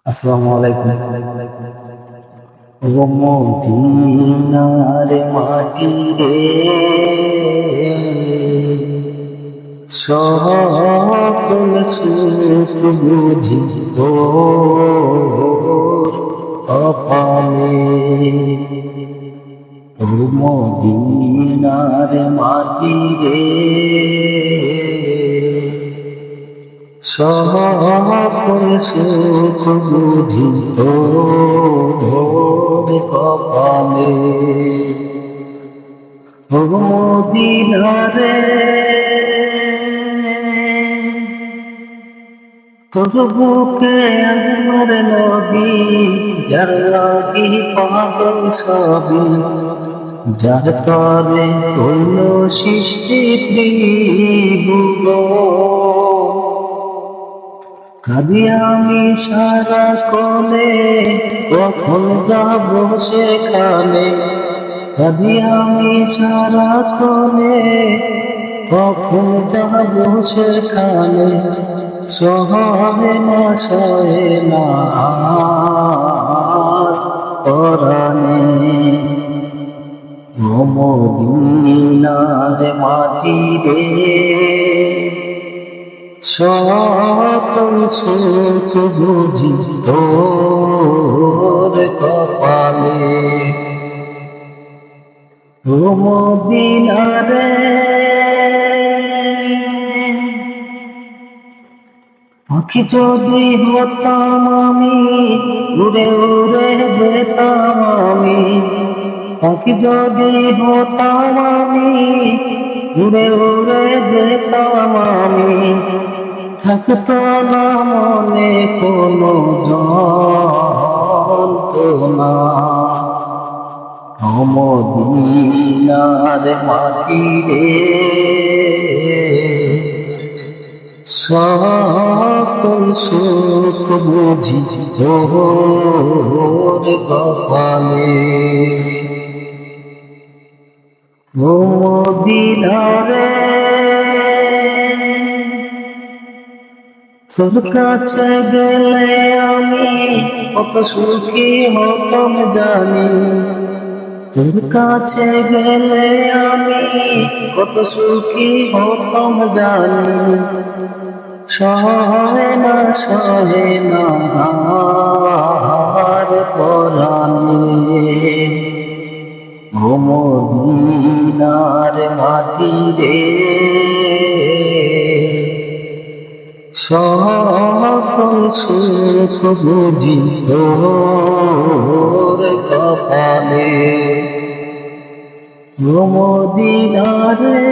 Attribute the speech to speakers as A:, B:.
A: আসসালামু আলাইকুম। ও মদিনার মাটি রে, সকল সুখ বুঝি তোর কপালে। ও মদিনার মাটি রে, সকল সুখ বুঝি তোর কপালে। ও মদিনারে, তোর বুকে আমার নবী, যার লাগি পাগল সবই, যার তরে হইল সৃষ্টি ত্রিভুবন। কাঁদি আমি সারা কলে, কখন যাব সেখানে। কাঁদি আমি সারা কলে, কখন যাব সেখানে। সহে না সহে না পরাণে। ও মদিনার মাটি রে, সকল সুখ বুঝি তোর কপালে। ও মদিনারে, পাখি যদি হতাম আমি, উড়ে উড়ে যেতাম আমি। পাখি যদি হতাম আমি, উড়ে উড়ে যেতাম আমি। থাকতো না মনে কোনো যন্ত্রণা। ও মদিনার মাটি রে, সকল সুখ বুঝি তোর কপালে। ও মদিনারে, তোর কাছে গেলে আমি কত সুখী হতাম জানি। তোর কাছে গেলে আমি কত সুখী হতাম জানি। সহে না পরাণে। ও মদিনার মাটি রে, সকল সুখ বুঝি তোর কপালে। ও মদিনারে।